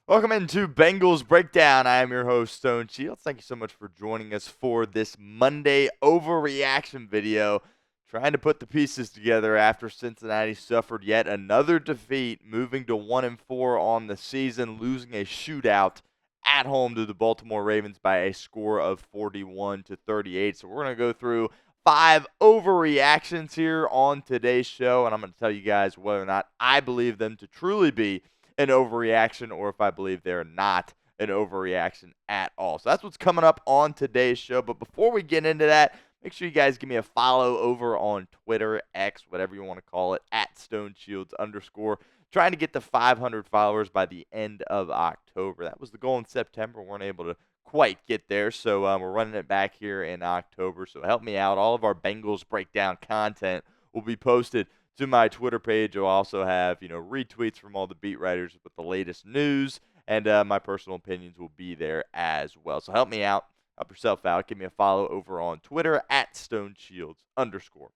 Welcome into Bengals Breakdown. I am your host, Stone Shields. Thank you so much for joining us for this Monday overreaction video. Trying to put the pieces together after Cincinnati suffered yet another defeat, moving to 1-4 on the season, losing a shootout at home to the Baltimore Ravens by a score of 41-38. So we're going to go through 5 overreactions here on today's show, and I'm going to tell you guys whether or not I believe them to truly be an overreaction or if I believe they're not an overreaction at all. So that's what's coming up on today's show. But before we get into that, make sure you guys give me a follow over on Twitter, X, whatever you want to call it, at StoneShields_. Trying to get to 500 followers by the end of October. That was the goal in September. We weren't able to quite get there, so we're running it back here in October. So help me out. All of our Bengals Breakdown content will be posted to my Twitter page. You'll also have, retweets from all the beat writers with the latest news, and my personal opinions will be there as well. So help me out, help yourself out. Give me a follow over on Twitter at StoneShields_. All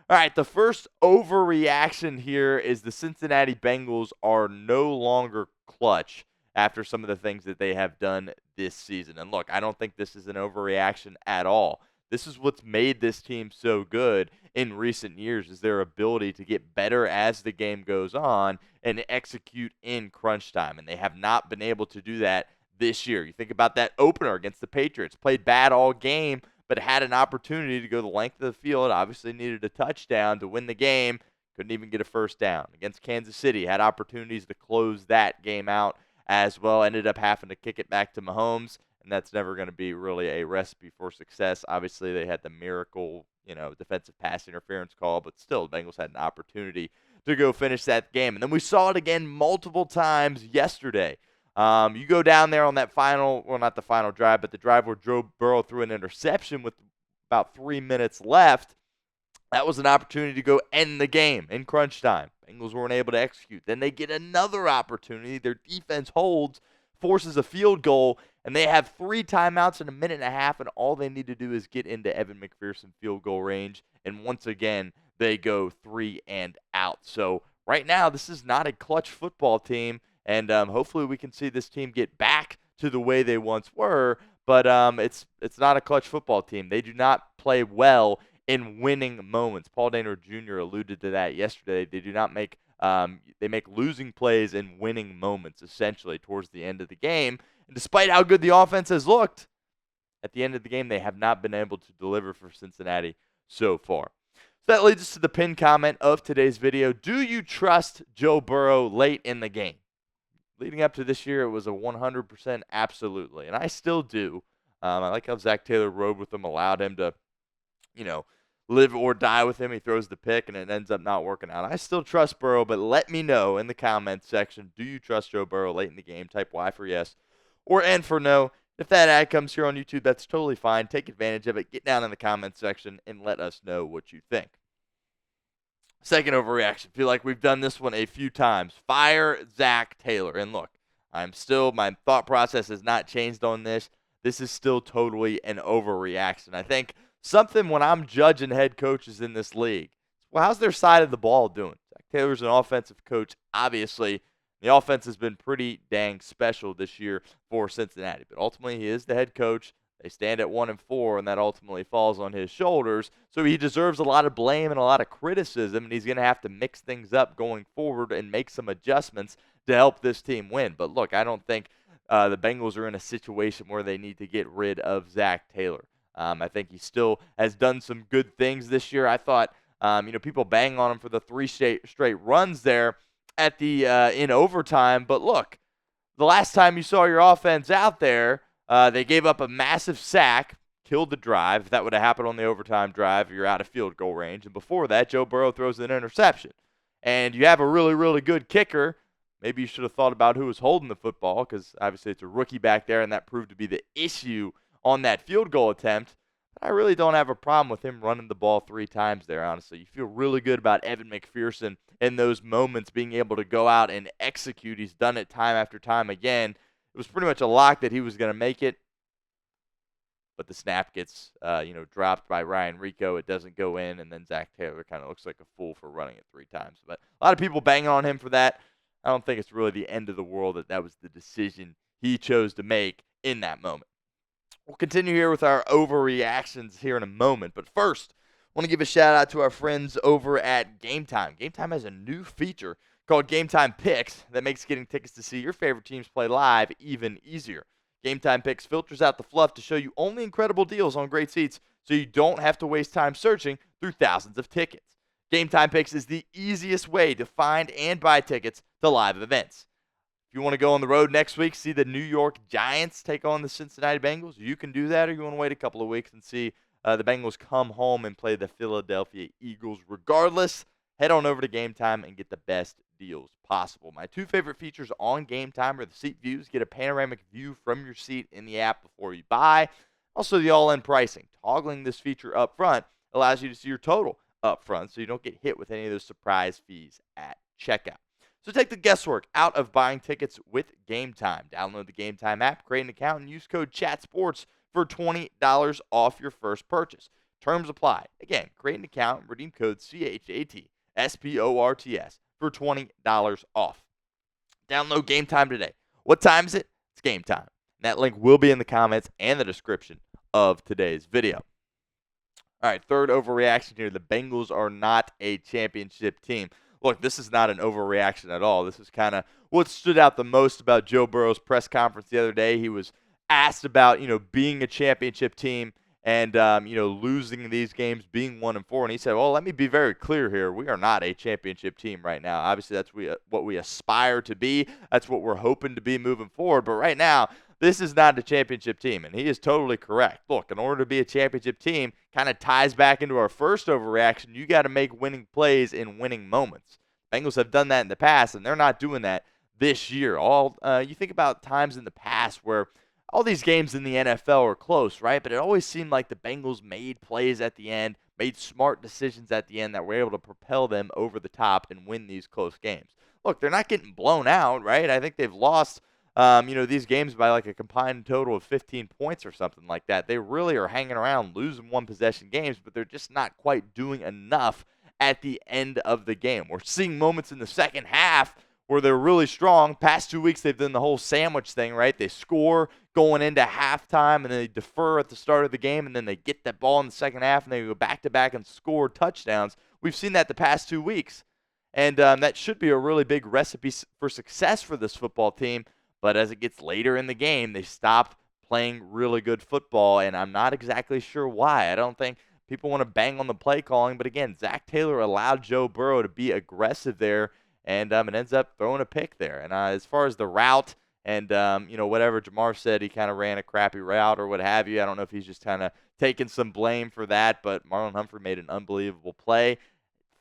right, the first overreaction here is the Cincinnati Bengals are no longer clutch after some of the things that they have done this season. And look, I don't think this is an overreaction at all. This is what's made this team so good in recent years, is their ability to get better as the game goes on and execute in crunch time. And they have not been able to do that this year. You think about that opener against the Patriots. Played bad all game, but had an opportunity to go the length of the field. Obviously needed a touchdown to win the game. Couldn't even get a first down. Against Kansas City, had opportunities to close that game out as well. Ended up having to kick it back to Mahomes, and that's never going to be really a recipe for success. Obviously, they had the miracle, defensive pass interference call, but still, the Bengals had an opportunity to go finish that game. And then we saw it again multiple times yesterday. You go down there on that final, well, not the final drive, but the drive where Joe Burrow threw an interception with about 3 minutes left. That was an opportunity to go end the game in crunch time. Bengals weren't able to execute. Then they get another opportunity. Their defense holds, forces a field goal, and they have 3 timeouts in a minute and a half, and all they need to do is get into Evan McPherson field goal range. And once again, they go 3 and out. So right now, this is not a clutch football team, and hopefully we can see this team get back to the way they once were. But it's not a clutch football team. They do not play well in winning moments. Paul Dehner Jr. alluded to that yesterday. They do not make they make losing plays in winning moments, essentially, towards the end of the game. And despite how good the offense has looked, at the end of the game, they have not been able to deliver for Cincinnati so far. So that leads us to the pinned comment of today's video. Do you trust Joe Burrow late in the game? Leading up to this year, it was a 100% absolutely, and I still do. I like how Zac Taylor rode with him, allowed him to, live or die with him. He throws the pick, and it ends up not working out. I still trust Burrow, but let me know in the comments section, do you trust Joe Burrow late in the game? Type Y for yes or N for no. If that ad comes here on YouTube, that's totally fine. Take advantage of it. Get down in the comments section and let us know what you think. Second overreaction. Feel like we've done this one a few times. Fire Zac Taylor. And look, my thought process has not changed on this. This is still totally an overreaction. I think something when I'm judging head coaches in this league, well, how's their side of the ball doing? Zac Taylor's an offensive coach, obviously. The offense has been pretty dang special this year for Cincinnati, but ultimately he is the head coach. They stand at 1-4, and that ultimately falls on his shoulders. So he deserves a lot of blame and a lot of criticism, and he's going to have to mix things up going forward and make some adjustments to help this team win. But look, I don't think the Bengals are in a situation where they need to get rid of Zac Taylor. I think he still has done some good things this year. I thought, people bang on him for the 3 straight runs there at the in overtime. But look, the last time you saw your offense out there, they gave up a massive sack, killed the drive. If that would have happened on the overtime drive, you're out of field goal range. And before that, Joe Burrow throws an interception. And you have a really, really good kicker. Maybe you should have thought about who was holding the football, because obviously it's a rookie back there, and that proved to be the issue on that field goal attempt. But I really don't have a problem with him running the ball 3 times there, honestly. You feel really good about Evan McPherson in those moments, being able to go out and execute. He's done it time after time again. It was pretty much a lock that he was going to make it. But the snap gets, dropped by Ryan Rico. It doesn't go in, and then Zac Taylor kind of looks like a fool for running it 3 times. But a lot of people banging on him for that. I don't think it's really the end of the world that that was the decision he chose to make in that moment. We'll continue here with our overreactions here in a moment. But first, I want to give a shout out to our friends over at Game Time. Game Time has a new feature called Game Time Picks that makes getting tickets to see your favorite teams play live even easier. Game Time Picks filters out the fluff to show you only incredible deals on great seats so you don't have to waste time searching through thousands of tickets. Game Time Picks is the easiest way to find and buy tickets to live events. If you want to go on the road next week, see the New York Giants take on the Cincinnati Bengals, you can do that, or you want to wait a couple of weeks and see the Bengals come home and play the Philadelphia Eagles. Regardless, head on over to Game Time and get the best deals possible. My two favorite features on Game Time are the seat views. Get a panoramic view from your seat in the app before you buy. Also, the all-in pricing. Toggling this feature up front allows you to see your total up front so you don't get hit with any of those surprise fees at checkout. So take the guesswork out of buying tickets with Game Time. Download the Game Time app, create an account, and use code CHATSPORTS for $20 off your first purchase. Terms apply. Again, create an account and redeem code CHATSPORTS for $20 off. Download Game Time today. What time is it? It's game time. And that link will be in the comments and the description of today's video. All right, third overreaction here. The Bengals are not a championship team. Look, this is not an overreaction at all. This is kind of what stood out the most about Joe Burrow's press conference the other day. He was asked about, being a championship team and, losing these games, being 1-4. And he said, well, let me be very clear here. We are not a championship team right now. Obviously, that's what we aspire to be. That's what we're hoping to be moving forward. But right now, this is not a championship team, and he is totally correct. Look, in order to be a championship team, kind of ties back into our first overreaction, you got to make winning plays in winning moments. Bengals have done that in the past, and they're not doing that this year. You think about times in the past where all these games in the NFL are close, right? But it always seemed like the Bengals made plays at the end, made smart decisions at the end that were able to propel them over the top and win these close games. Look, they're not getting blown out, right? I think they've lost these games by like a combined total of 15 points or something like that. They really are hanging around, losing one-possession games, but they're just not quite doing enough at the end of the game. We're seeing moments in the second half where they're really strong. Past 2 weeks, they've done the whole sandwich thing, right? They score going into halftime, and then they defer at the start of the game, and then they get that ball in the second half, and they go back-to-back and score touchdowns. We've seen that the past 2 weeks, and that should be a really big recipe for success for this football team. But as it gets later in the game, they stop playing really good football, and I'm not exactly sure why. I don't think people want to bang on the play calling, but again, Zac Taylor allowed Joe Burrow to be aggressive there, and it ends up throwing a pick there. And as far as the route and, whatever Jamar said, he kind of ran a crappy route or what have you. I don't know if he's just kind of taking some blame for that, but Marlon Humphrey made an unbelievable play.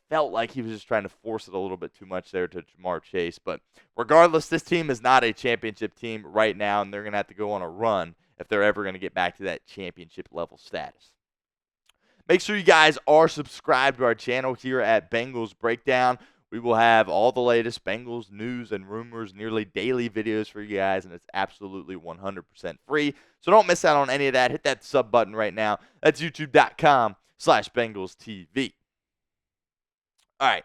Felt like he was just trying to force it a little bit too much there to Jamar Chase. But regardless, this team is not a championship team right now, and they're going to have to go on a run if they're ever going to get back to that championship level status. Make sure you guys are subscribed to our channel here at Bengals Breakdown. We will have all the latest Bengals news and rumors, nearly daily videos for you guys, and it's absolutely 100% free. So don't miss out on any of that. Hit that sub button right now. That's youtube.com/BengalsTV. All right,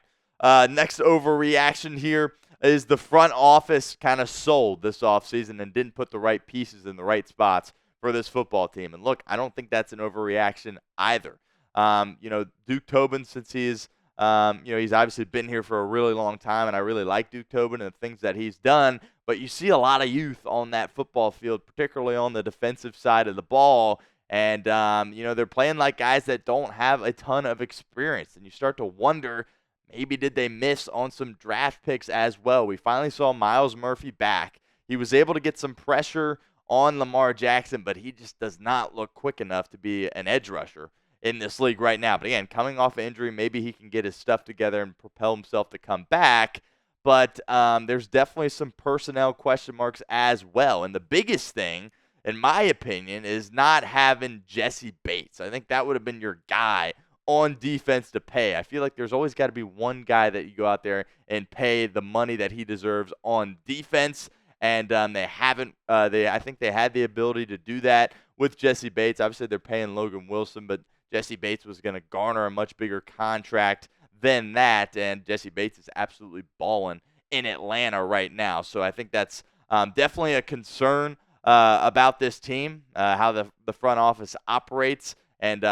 next overreaction here is the front office kind of sold this offseason and didn't put the right pieces in the right spots for this football team. And look, I don't think that's an overreaction either. Duke Tobin, since he's obviously been here for a really long time, and I really like Duke Tobin and the things that he's done. But you see a lot of youth on that football field, particularly on the defensive side of the ball. And, they're playing like guys that don't have a ton of experience. And you start to wonder, maybe did they miss on some draft picks as well? We finally saw Myles Murphy back. He was able to get some pressure on Lamar Jackson, but he just does not look quick enough to be an edge rusher in this league right now. But again, coming off an injury, maybe he can get his stuff together and propel himself to come back. But there's definitely some personnel question marks as well. And the biggest thing, in my opinion, is not having Jesse Bates. I think that would have been your guy on defense to pay. I feel like there's always got to be one guy that you go out there and pay the money that he deserves on defense, and they haven't. I think they had the ability to do that with Jesse Bates. Obviously, they're paying Logan Wilson, but Jesse Bates was going to garner a much bigger contract than that, and Jesse Bates is absolutely balling in Atlanta right now. So I think that's definitely a concern about this team, how the front office operates. And,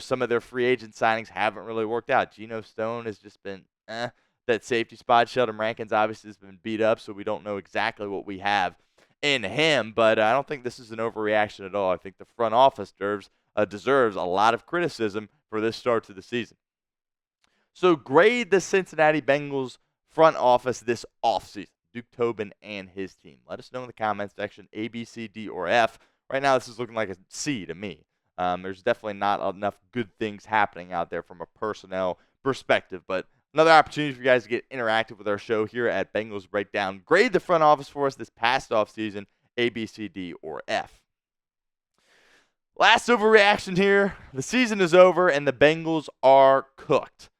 some of their free agent signings haven't really worked out. Geno Stone has just been that safety spot. Sheldon Rankins obviously has been beat up, so we don't know exactly what we have in him. But I don't think this is an overreaction at all. I think the front office deserves a lot of criticism for this start to the season. So grade the Cincinnati Bengals front office this offseason. Duke Tobin and his team. Let us know in the comments section, A, B, C, D, or F. Right now, this is looking like a C to me. There's definitely not enough good things happening out there from a personnel perspective. But another opportunity for you guys to get interactive with our show here at Bengals Breakdown. Grade the front office for us this past offseason, A, B, C, D, or F. Last overreaction here. The season is over, and the Bengals are cooked.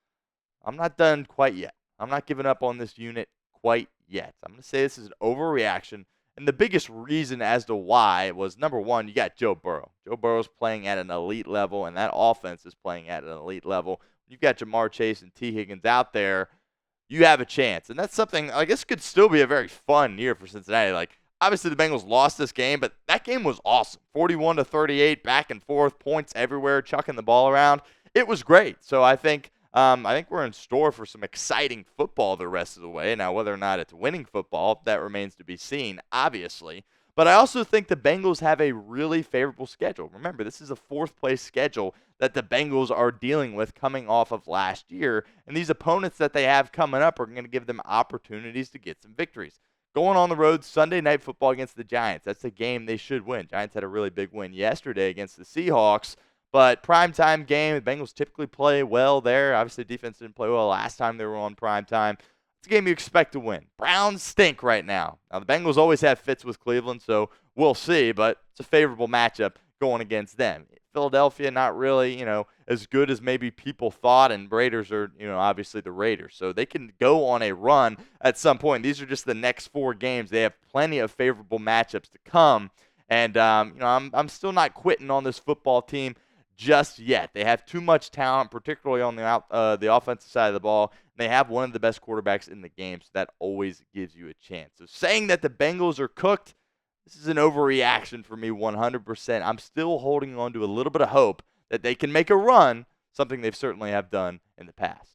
I'm not done quite yet. I'm not giving up on this unit quite yet. I'm going to say this is an overreaction. And the biggest reason as to why was, number one, you got Joe Burrow. Joe Burrow's playing at an elite level, and that offense is playing at an elite level. You've got Jamar Chase and T. Higgins out there. You have a chance. And that's something, I guess, could still be a very fun year for Cincinnati. Like, obviously, the Bengals lost this game, but that game was awesome. 41-38, back and forth, points everywhere, chucking the ball around. It was great. So I think we're in store for some exciting football the rest of the way. Now, whether or not it's winning football, that remains to be seen, obviously. But I also think the Bengals have a really favorable schedule. Remember, this is a fourth-place schedule that the Bengals are dealing with coming off of last year. And these opponents that they have coming up are going to give them opportunities to get some victories. Going on the road, Sunday Night Football against the Giants. That's a game they should win. Giants had a really big win yesterday against the Seahawks. But primetime game, the Bengals typically play well there. Obviously, the defense didn't play well last time they were on primetime. It's a game you expect to win. Browns stink right now. Now, the Bengals always have fits with Cleveland, so we'll see. But it's a favorable matchup going against them. Philadelphia, not really, as good as maybe people thought. And Raiders are, obviously the Raiders. So they can go on a run at some point. These are just the next 4 games. They have plenty of favorable matchups to come. And, I'm still not quitting on this football team just yet. They have too much talent, particularly on the offensive side of the ball. They have one of the best quarterbacks in the game, so that always gives you a chance. So saying that the Bengals are cooked, this is an overreaction for me 100%. I'm still holding on to a little bit of hope that they can make a run, something they've certainly have done in the past.